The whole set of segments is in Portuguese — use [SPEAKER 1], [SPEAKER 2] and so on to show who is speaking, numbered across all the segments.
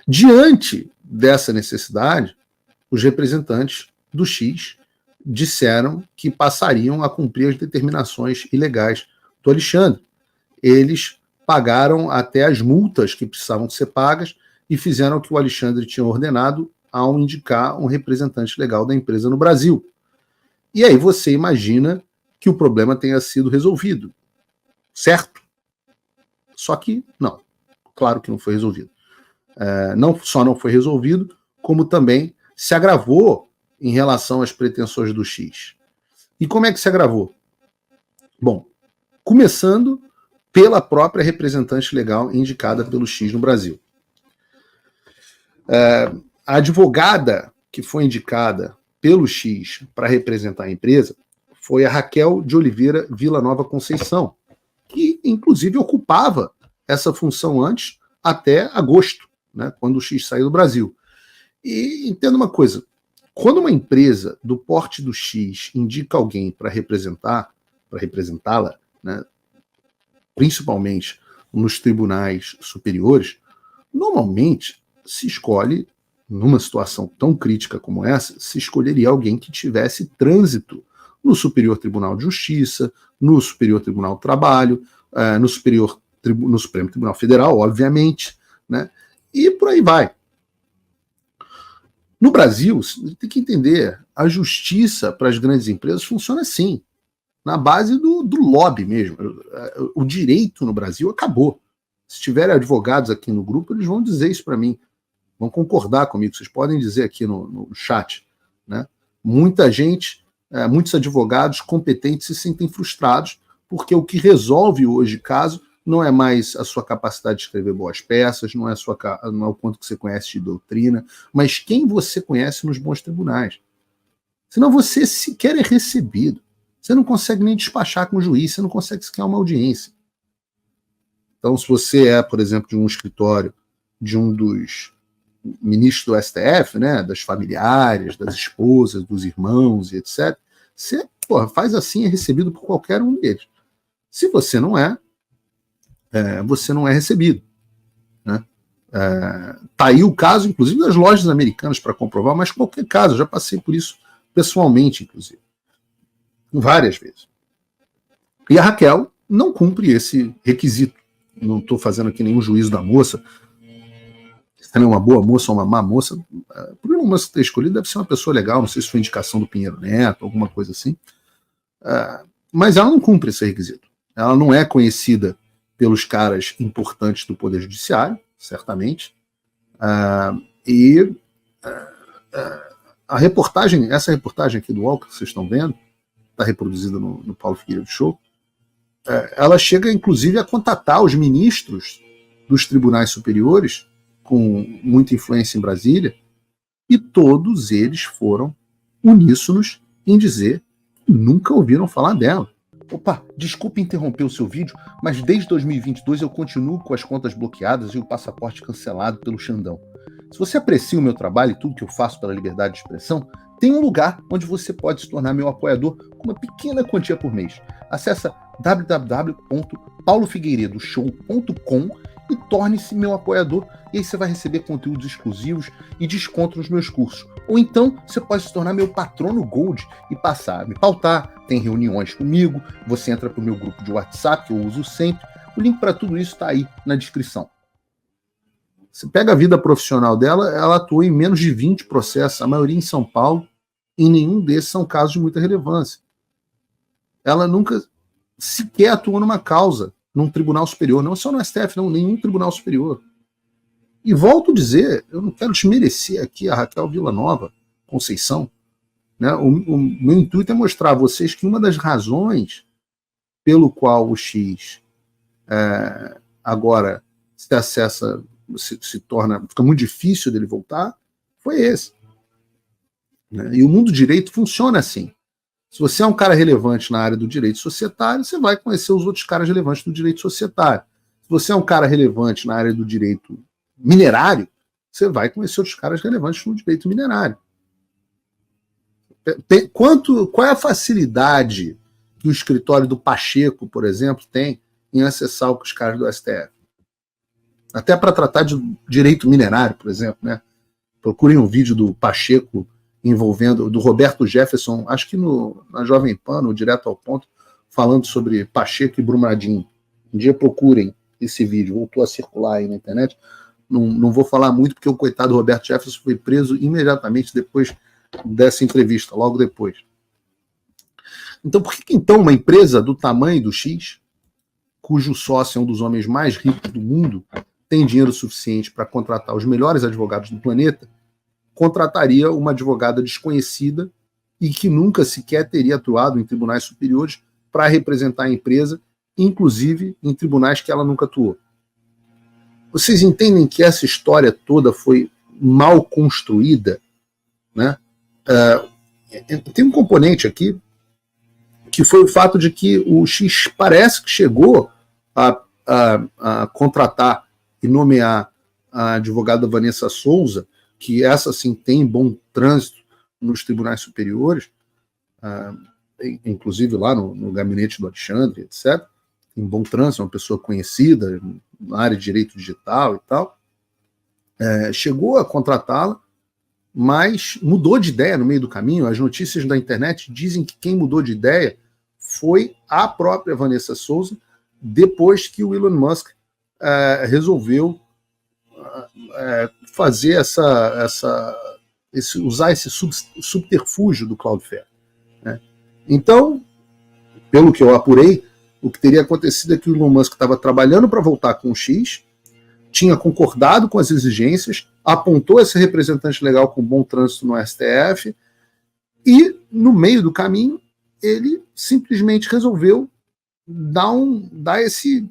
[SPEAKER 1] Diante dessa necessidade, os representantes do X disseram que passariam a cumprir as determinações ilegais do Alexandre. Eles pagaram até as multas que precisavam ser pagas e fizeram o que o Alexandre tinha ordenado ao indicar um representante legal da empresa no Brasil. E aí você imagina que o problema tenha sido resolvido, certo? Só que não, claro que não foi resolvido. Não só não foi resolvido, como também se agravou em relação às pretensões do X. E como é que se agravou? Bom, começando pela própria representante legal indicada pelo X no Brasil. A advogada que foi indicada pelo X para representar a empresa foi a Raquel de Oliveira Villanova Conceição, que inclusive ocupava essa função antes, até agosto, né, quando o X saiu do Brasil. E entenda uma coisa, quando uma empresa do porte do X indica alguém para representá-la, né, principalmente nos tribunais superiores, normalmente se escolhe, numa situação tão crítica como essa, se escolheria alguém que tivesse trânsito no Superior Tribunal de Justiça, no Superior Tribunal do Trabalho, no Supremo Tribunal Federal, obviamente, né? E por aí vai. No Brasil, tem que entender, a justiça para as grandes empresas funciona assim, na base do lobby mesmo. O direito no Brasil acabou. Se tiverem advogados aqui no grupo, eles vão dizer isso para mim, vão concordar comigo, vocês podem dizer aqui no chat, né? Muita gente, muitos advogados competentes se sentem frustrados, porque o que resolve hoje caso não é mais a sua capacidade de escrever boas peças, não é o quanto que você conhece de doutrina, mas quem você conhece nos bons tribunais. Senão você sequer é recebido. Você não consegue nem despachar com o juiz, você não consegue sequer uma audiência. Então, se você é, por exemplo, de um escritório de um dos ministros do STF, né, das familiares, das esposas, dos irmãos e etc., você faz assim, é recebido por qualquer um deles. Se você não é, você não é recebido. Né? Tá aí o caso, inclusive, das lojas americanas para comprovar, mas qualquer caso, eu já passei por isso pessoalmente, inclusive, várias vezes. E a Raquel não cumpre esse requisito. Não estou fazendo aqui nenhum juízo da moça, se ela é uma boa moça ou uma má moça. Por uma moça ter escolhido, deve ser uma pessoa legal, não sei se foi indicação do Pinheiro Neto, alguma coisa assim. Mas ela não cumpre esse requisito. Ela não é conhecida pelos caras importantes do Poder Judiciário, certamente. Essa reportagem aqui do UOL que vocês estão vendo, está reproduzida no Paulo Figueiredo Show, ela chega, inclusive, a contatar os ministros dos tribunais superiores, com muita influência em Brasília, e todos eles foram uníssonos em dizer que nunca ouviram falar dela. Opa, desculpe interromper o seu vídeo, mas desde 2022 eu continuo com as contas bloqueadas e o passaporte cancelado pelo Xandão. Se você aprecia o meu trabalho e tudo que eu faço pela liberdade de expressão, tem um lugar onde você pode se tornar meu apoiador com uma pequena quantia por mês. Acesse www.paulofigueiredoshow.com e torne-se meu apoiador, e aí você vai receber conteúdos exclusivos e desconto nos meus cursos. Ou então você pode se tornar meu patrono Gold e passar a me pautar, tem reuniões comigo, você entra para o meu grupo de WhatsApp, que eu uso sempre. O link para tudo isso está aí na descrição. Você pega a vida profissional dela, ela atuou em menos de 20 processos, a maioria em São Paulo, e nenhum desses são casos de muita relevância. Ela nunca sequer atuou numa causa, num tribunal superior, não só no STF, não, nenhum tribunal superior. E volto a dizer, eu não quero desmerecer aqui a Raquel Villanova Conceição, né? O meu intuito é mostrar a vocês que uma das razões pelo qual o X agora se acessa, fica muito difícil dele voltar, foi esse. Né? E o mundo do direito funciona assim. Se você é um cara relevante na área do direito societário, você vai conhecer os outros caras relevantes do direito societário. Se você é um cara relevante na área do direito minerário, você vai conhecer outros caras relevantes no direito minerário. Qual é a facilidade que o escritório do Pacheco, por exemplo, tem em acessar os caras do STF? Até para tratar de direito minerário, por exemplo, né? Procurem um vídeo do Pacheco envolvendo, do Roberto Jefferson, acho que na Jovem Pan, no Direto ao Ponto, falando sobre Pacheco e Brumadinho. Um dia procurem esse vídeo, voltou a circular aí na internet. Não vou falar muito, porque o coitado Roberto Jefferson foi preso imediatamente depois dessa entrevista, logo depois. Então, por que então uma empresa do tamanho do X, cujo sócio é um dos homens mais ricos do mundo, tem dinheiro suficiente para contratar os melhores advogados do planeta, contrataria uma advogada desconhecida e que nunca sequer teria atuado em tribunais superiores para representar a empresa, inclusive em tribunais que ela nunca atuou? Vocês entendem que essa história toda foi mal construída, né? Tem um componente aqui que foi o fato de que o X parece que chegou a contratar e nomear a advogada Vanessa Souza, que essa sim tem bom trânsito nos tribunais superiores, inclusive lá no gabinete do Alexandre, etc. Tem bom trânsito, uma pessoa conhecida na área de direito digital e tal. Chegou a contratá-la, mas mudou de ideia no meio do caminho. As notícias da internet dizem que quem mudou de ideia foi a própria Vanessa Souza, depois que o Elon Musk resolveu fazer usar esse subterfúgio do Cloudflare, né? Então, pelo que eu apurei, o que teria acontecido é que o Elon Musk estava trabalhando para voltar com o X, tinha concordado com as exigências, apontou esse representante legal com bom trânsito no STF, e no meio do caminho ele simplesmente resolveu dar esse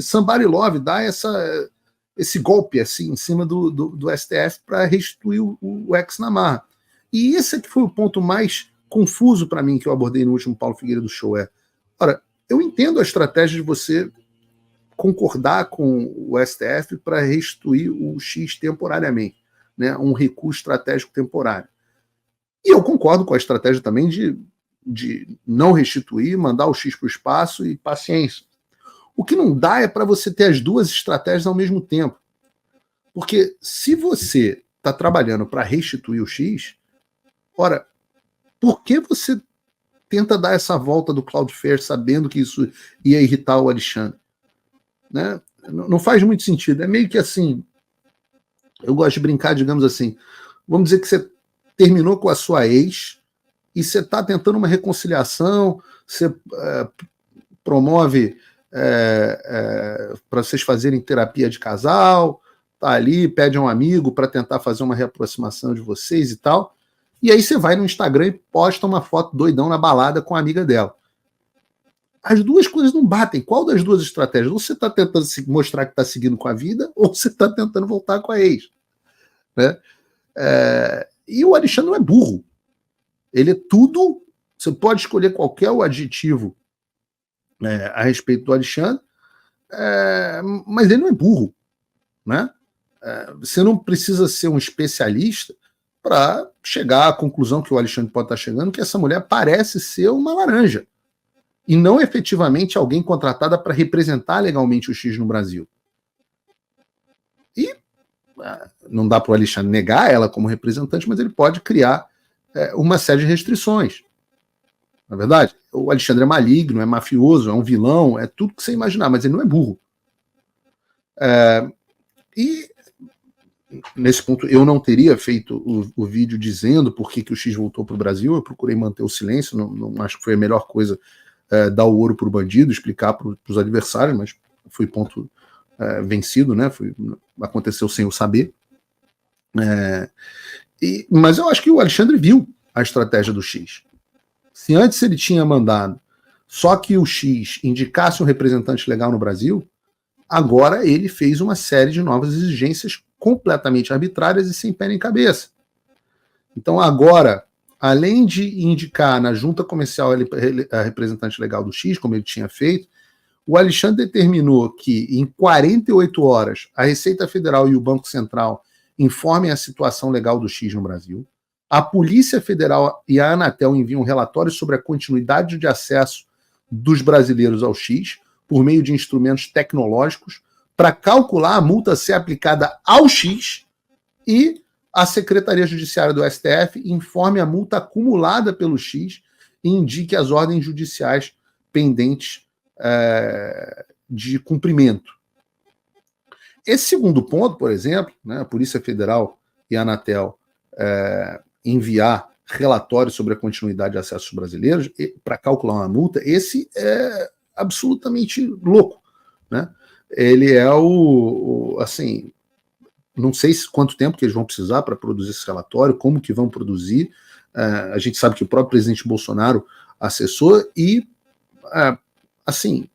[SPEAKER 1] somebody love, dar esse golpe assim em cima do STF para restituir o ex na marra. E esse aqui foi o ponto mais confuso para mim que eu abordei no último Paulo Figueiredo Show. Ora, eu entendo a estratégia de você concordar com o STF para restituir o X temporariamente, né, um recuo estratégico temporário. E eu concordo com a estratégia também de não restituir, mandar o X para o espaço e paciência. O que não dá é para você ter as duas estratégias ao mesmo tempo. Porque se você está trabalhando para restituir o X, ora, por que você tenta dar essa volta do Cloudflare sabendo que isso ia irritar o Alexandre? Né? Não faz muito sentido. É meio que assim, eu gosto de brincar, digamos assim, vamos dizer que você terminou com a sua ex e você está tentando uma reconciliação, você promove para vocês fazerem terapia de casal, tá ali, pede a um amigo para tentar fazer uma reaproximação de vocês e tal, e aí você vai no Instagram e posta uma foto doidão na balada com a amiga dela. As duas coisas não batem. Qual das duas estratégias? Ou você está tentando mostrar que está seguindo com a vida, ou você está tentando voltar com a ex. Né? E o Alexandre não é burro. Ele é tudo. Você pode escolher qualquer adjetivo a respeito do Alexandre, mas ele não é burro. Né? Você não precisa ser um especialista para chegar à conclusão que o Alexandre pode estar chegando, que essa mulher parece ser uma laranja. E não efetivamente alguém contratada para representar legalmente o X no Brasil. E não dá para o Alexandre negar ela como representante, mas ele pode criar uma série de restrições. Na verdade, o Alexandre é maligno, é mafioso, é um vilão, é tudo que você imaginar, mas ele não é burro. E nesse ponto eu não teria feito o vídeo dizendo por que o X voltou para o Brasil, eu procurei manter o silêncio, não acho que foi a melhor coisa dar o ouro para o bandido, explicar para os adversários, mas foi ponto vencido, né? Aconteceu sem eu saber. Mas eu acho que o Alexandre viu a estratégia do X. Se antes ele tinha mandado só que o X indicasse um representante legal no Brasil, agora ele fez uma série de novas exigências completamente arbitrárias e sem pé nem cabeça. Então agora, além de indicar na junta comercial a representante legal do X, como ele tinha feito, o Alexandre determinou que em 48 horas a Receita Federal e o Banco Central informem a situação legal do X no Brasil, a Polícia Federal e a Anatel enviam relatórios sobre a continuidade de acesso dos brasileiros ao X por meio de instrumentos tecnológicos para calcular a multa a ser aplicada ao X e a Secretaria Judiciária do STF informe a multa acumulada pelo X e indique as ordens judiciais pendentes de cumprimento. Esse segundo ponto, por exemplo, né, a Polícia Federal e a Anatel enviar relatórios sobre a continuidade de acessos brasileiros para calcular uma multa, esse é absolutamente louco, né? Ele é assim, não sei quanto tempo que eles vão precisar para produzir esse relatório, como que vão produzir. A gente sabe que o próprio presidente Bolsonaro acessou e, assim,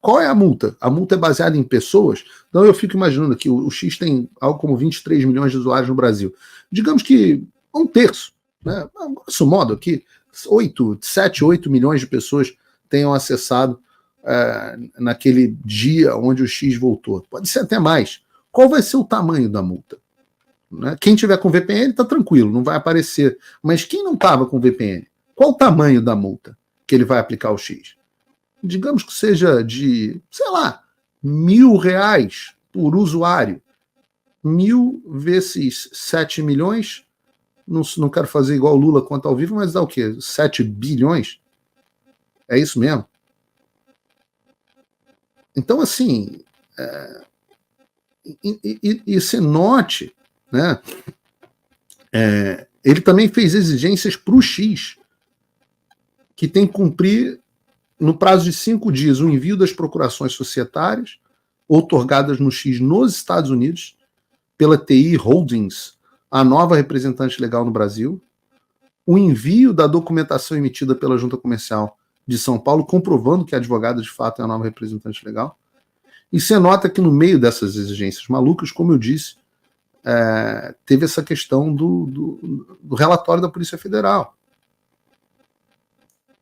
[SPEAKER 1] qual é a multa? A multa é baseada em pessoas? Então eu fico imaginando que o X tem algo como 23 milhões de usuários no Brasil. Digamos que um terço, né? Grosso modo aqui, 7, 8 milhões de pessoas tenham acessado naquele dia onde o X voltou. Pode ser até mais. Qual vai ser o tamanho da multa? Né? Quem tiver com VPN está tranquilo, não vai aparecer. Mas quem não estava com VPN, qual o tamanho da multa que ele vai aplicar ao X? Digamos que seja de, sei lá, R$1.000 por usuário. 1.000 vezes 7 milhões, não quero fazer igual o Lula quanto ao vivo, mas dá o quê? 7 bilhões? É isso mesmo? Então, assim, e se note, né, ele também fez exigências para o X, que tem que cumprir, no prazo de 5 dias, o envio das procurações societárias outorgadas no X nos Estados Unidos, pela TI Holdings, a nova representante legal no Brasil, o envio da documentação emitida pela Junta Comercial de São Paulo, comprovando que a advogada de fato é a nova representante legal. E você nota que no meio dessas exigências malucas, como eu disse, teve essa questão do relatório da Polícia Federal.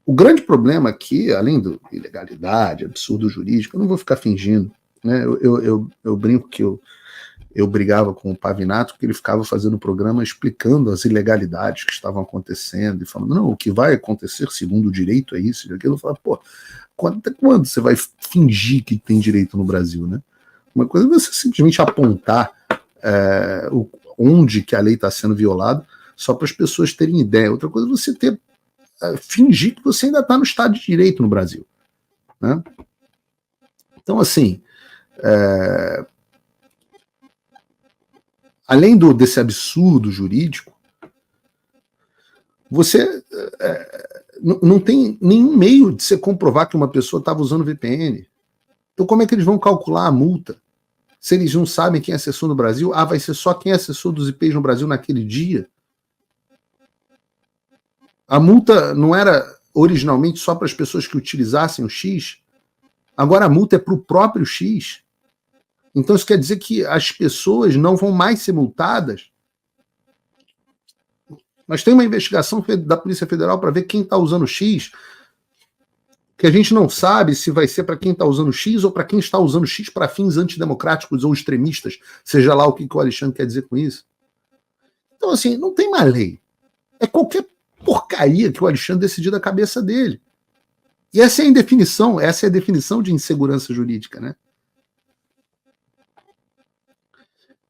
[SPEAKER 1] O grande problema aqui, além da ilegalidade, absurdo jurídico, eu não vou ficar fingindo, né? Eu brinco que eu brigava com o Pavinato, porque ele ficava fazendo o programa explicando as ilegalidades que estavam acontecendo e falando, não, o que vai acontecer segundo o direito é isso e aquilo. Eu falava, pô, até quando você vai fingir que tem direito no Brasil, né? Uma coisa é você simplesmente apontar onde que a lei está sendo violada, só para as pessoas terem ideia. Outra coisa é você fingir que você ainda está no Estado de Direito no Brasil, né? Então, assim, além desse absurdo jurídico, você não tem nenhum meio de você comprovar que uma pessoa estava usando VPN. Então, como é que eles vão calcular a multa? Se eles não sabem quem acessou no Brasil, vai ser só quem acessou dos IPs no Brasil naquele dia? A multa não era originalmente só para as pessoas que utilizassem o X? Agora a multa é para o próprio X. Então isso quer dizer que as pessoas não vão mais ser multadas? Mas tem uma investigação da Polícia Federal para ver quem está usando o X, que a gente não sabe se vai ser para quem está usando o X ou para quem está usando o X para fins antidemocráticos ou extremistas, seja lá o que o Alexandre quer dizer com isso. Então, assim, não tem mais lei. É qualquer porcaria que o Alexandre decidiu da cabeça dele. E essa é a definição de insegurança jurídica, né?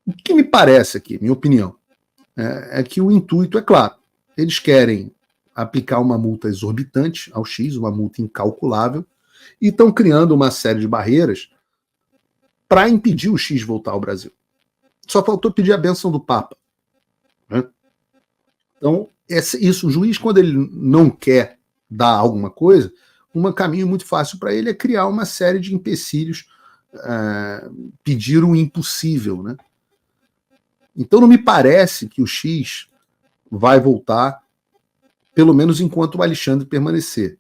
[SPEAKER 1] O que me parece aqui, minha opinião, é que o intuito é claro. Eles querem aplicar uma multa exorbitante ao X, uma multa incalculável, e estão criando uma série de barreiras para impedir o X voltar ao Brasil. Só faltou pedir a bênção do Papa, né? Então, isso, o juiz, quando ele não quer dar alguma coisa, um caminho muito fácil para ele é criar uma série de empecilhos, pedir o impossível, né? Então não me parece que o X vai voltar, pelo menos enquanto o Alexandre permanecer.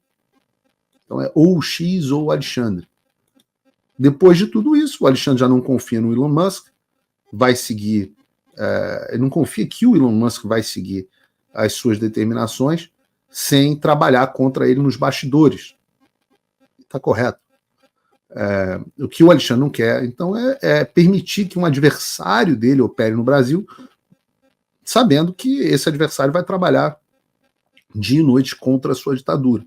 [SPEAKER 1] Então é ou o X ou o Alexandre. Depois de tudo isso, o Alexandre já não confia no Elon Musk, vai seguir, ele não confia que o Elon Musk vai seguir as suas determinações sem trabalhar contra ele nos bastidores. Está correto. O que o Alexandre não quer, então, é permitir que um adversário dele opere no Brasil, sabendo que esse adversário vai trabalhar dia e noite contra a sua ditadura.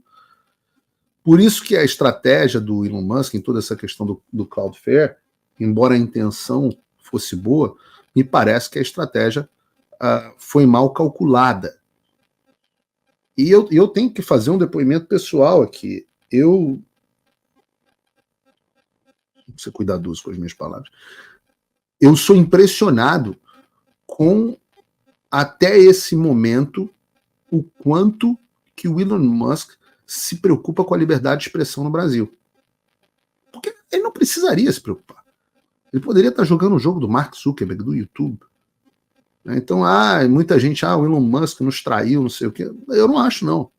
[SPEAKER 1] Por isso que a estratégia do Elon Musk em toda essa questão do Cloudflare embora a intenção fosse boa, me parece que a estratégia foi mal calculada. E eu tenho que fazer um depoimento pessoal aqui. Vou ser cuidadoso com as minhas palavras. Eu sou impressionado com, até esse momento, o quanto que o Elon Musk se preocupa com a liberdade de expressão no Brasil. Porque ele não precisaria se preocupar. Ele poderia estar jogando o jogo do Mark Zuckerberg, do YouTube. Então, muita gente, o Elon Musk nos traiu, não sei o quê. Eu não acho, não.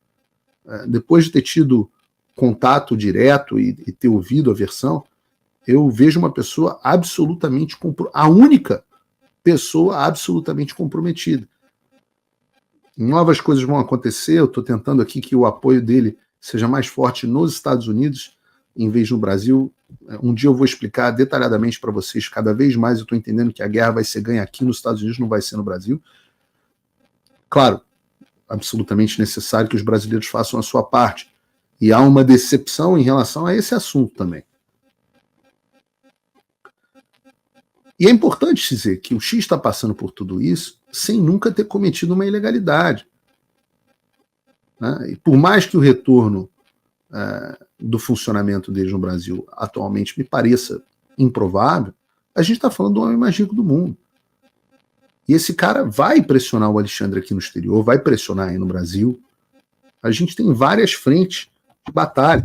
[SPEAKER 1] Depois de ter tido contato direto e ter ouvido a versão, eu vejo uma pessoa absolutamente a única pessoa absolutamente comprometida. Novas coisas vão acontecer, eu estou tentando aqui que o apoio dele seja mais forte nos Estados Unidos, em vez no Brasil. Um dia eu vou explicar detalhadamente para vocês, cada vez mais eu estou entendendo que a guerra vai ser ganha aqui nos Estados Unidos, não vai ser no Brasil. Claro, absolutamente necessário que os brasileiros façam a sua parte. E há uma decepção em relação a esse assunto também. E é importante dizer que o X está passando por tudo isso sem nunca ter cometido uma ilegalidade. Né? E por mais que o retorno do funcionamento deles no Brasil atualmente me pareça improvável, a gente está falando do homem mais rico do mundo. E esse cara vai pressionar o Alexandre aqui no exterior, vai pressionar aí no Brasil. A gente tem várias frentes de batalha.